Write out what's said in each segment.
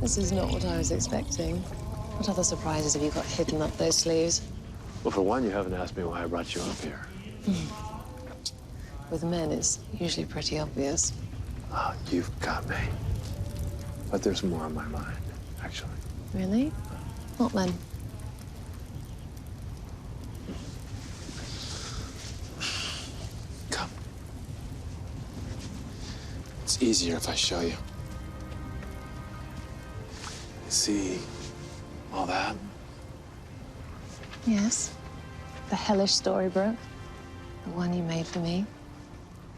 This is not what I was expecting. What other surprises have you got hidden up those sleeves? Well, for one, you haven't asked me why I brought you up here. With men, it's usually pretty obvious. Oh, you've got me. But there's more on my mind, actually. Really? What then? Come. It's easier if I show you. You see all that? Yes. The hellish storybook. The one you made for me.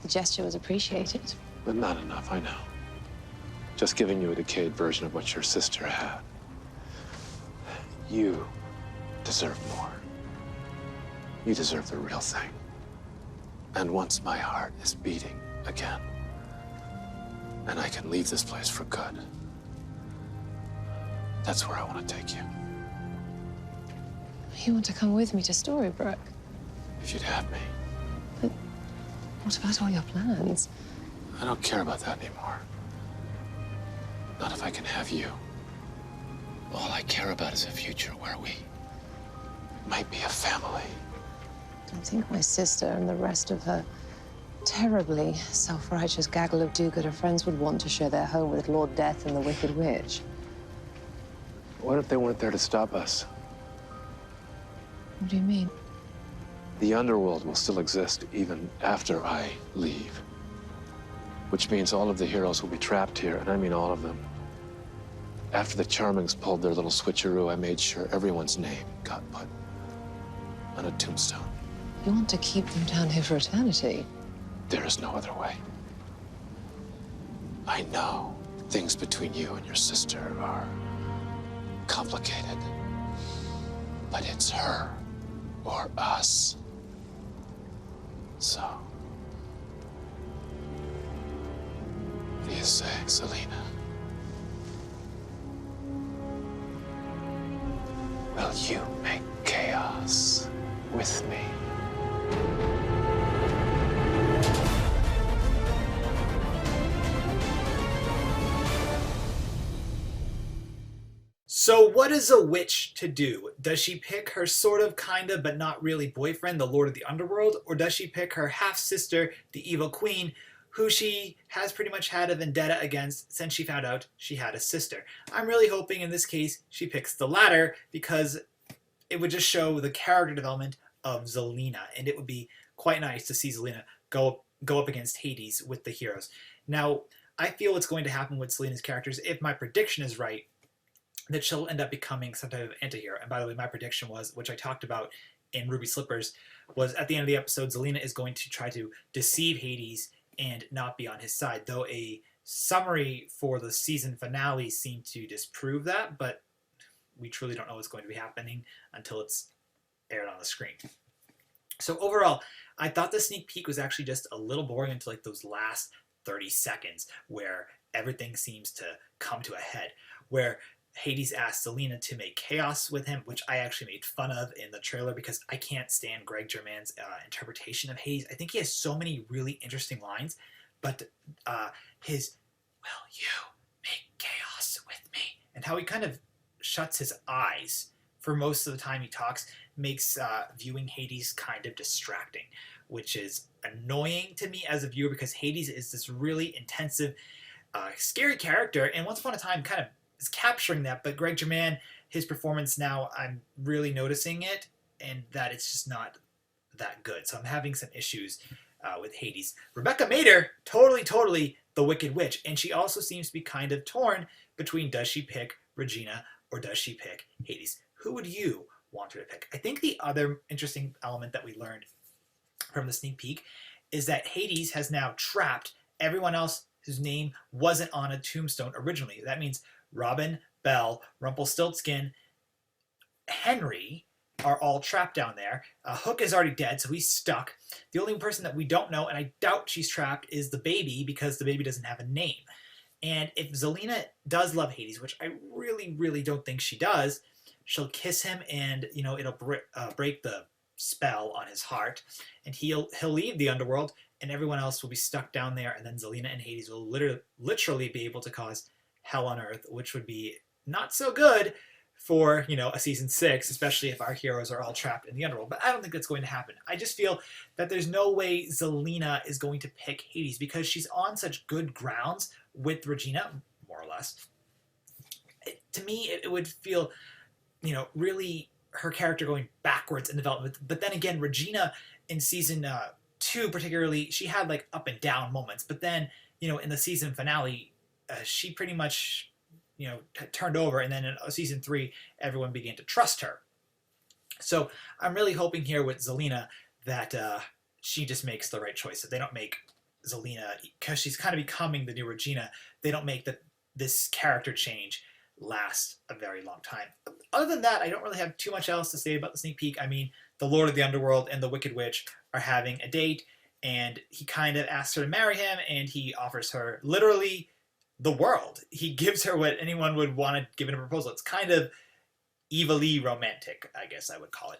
The gesture was appreciated. But not enough, I know. Just giving you a decayed version of what your sister had. You deserve more. You deserve the real thing. And once my heart is beating again, and I can leave this place for good, that's where I want to take you. You want to come with me to Storybrooke? If you'd have me. But what about all your plans? I don't care about that anymore. Not if I can have you. All I care about is a future where we might be a family. I don't think my sister and the rest of her terribly self-righteous gaggle of do-gooder friends would want to share their home with Lord Death and the Wicked Witch. What if they weren't there to stop us? What do you mean? The underworld will still exist even after I leave. Which means all of the heroes will be trapped here, and I mean all of them. After the Charmings pulled their little switcheroo, I made sure everyone's name got put on a tombstone. You want to keep them down here for eternity? There is no other way. I know things between you and your sister are complicated, but it's her or us. So, what do you say, Zelena? Will you make chaos with me? So what is a witch to do? Does she pick her sort of, kind of, but not really boyfriend, the Lord of the Underworld? Or does she pick her half-sister, the Evil Queen, who she has pretty much had a vendetta against since she found out she had a sister? I'm really hoping in this case she picks the latter, because it would just show the character development of Zelena, and it would be quite nice to see Zelena go up against Hades with the heroes. Now, I feel what's going to happen with Zelena's characters, if my prediction is right, that she'll end up becoming some type of anti-hero. And by the way, my prediction was, which I talked about in Ruby Slippers, was at the end of the episode, Zelena is going to try to deceive Hades and not be on his side, though a summary for the season finale seemed to disprove that, but we truly don't know what's going to be happening until it's aired on the screen. So overall, I thought the sneak peek was actually just a little boring until like those last 30 seconds where everything seems to come to a head, where Hades asked Zelena to make chaos with him, which I actually made fun of in the trailer because I can't stand Greg Germain's interpretation of Hades. I think he has so many really interesting lines, but his, will you make chaos with me? And how he kind of shuts his eyes for most of the time he talks makes viewing Hades kind of distracting, which is annoying to me as a viewer because Hades is this really intensive, scary character, and once upon a time kind of is capturing that, but Greg Germain, his performance now, I'm really noticing it, and that it's just not that good. So I'm having some issues with Hades. Rebecca Mader, totally the Wicked Witch, and she also seems to be kind of torn between does she pick Regina or does she pick Hades? Who would you want her to pick? I think the other interesting element that we learned from the sneak peek is that Hades has now trapped everyone else whose name wasn't on a tombstone originally. That means Robin, Belle, Rumpelstiltskin, Henry are all trapped down there. Hook is already dead, so he's stuck. The only person that we don't know, and I doubt she's trapped, is the baby, because the baby doesn't have a name. And if Zelena does love Hades, which I really don't think she does, she'll kiss him, and it'll break the spell on his heart, and he'll leave the underworld, and everyone else will be stuck down there, and then Zelena and Hades will literally be able to cause hell on earth, which would be not so good for, you know, a season 6, especially if our heroes are all trapped in the underworld. But I don't think that's going to happen. I just feel that there's no way Zelena is going to pick Hades because she's on such good grounds with Regina, more or less. To me, it would feel, you know, really her character going backwards in development. But then again, Regina in season 2 particularly, she had like up and down moments. But then, you know, in the season finale, she pretty much, you know, turned over. And then in season 3, everyone began to trust her. So I'm really hoping here with Zelena that she just makes the right choice. That they don't make Zelena, because she's kind of becoming the new Regina, they don't make this character change last a very long time. Other than that, I don't really have too much else to say about the sneak peek. I mean, the Lord of the Underworld and the Wicked Witch are having a date, and he kind of asks her to marry him, and he offers her literally the world. He gives her what anyone would want to give in a proposal. It's kind of evilly romantic, I guess I would call it.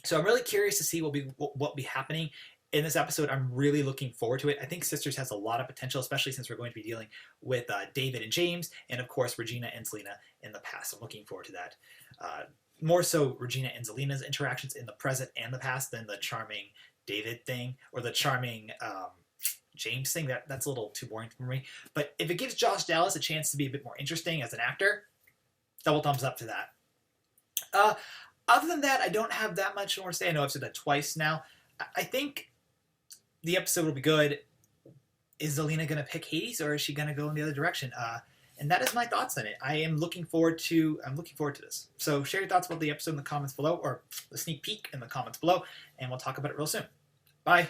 So I'm really curious to see what will be happening in this episode. I'm really looking forward to it. I think Sisters has a lot of potential, especially since we're going to be dealing with David and James, and of course Regina and Zelena in the past. I'm looking forward to that. More so Regina and Zelena's interactions in the present and the past than the charming David thing or the charming James thing. That's a little too boring for me. But if it gives Josh Dallas a chance to be a bit more interesting as an actor, double thumbs up to that. Other than that, I don't have that much more to say. I know I've said that twice now. I think the episode will be good. Is Zelena going to pick Hades, or is she going to go in the other direction? And that is my thoughts on it. I'm looking forward to this. So share your thoughts about the episode in the comments below, or the sneak peek in the comments below, and we'll talk about it real soon. Bye.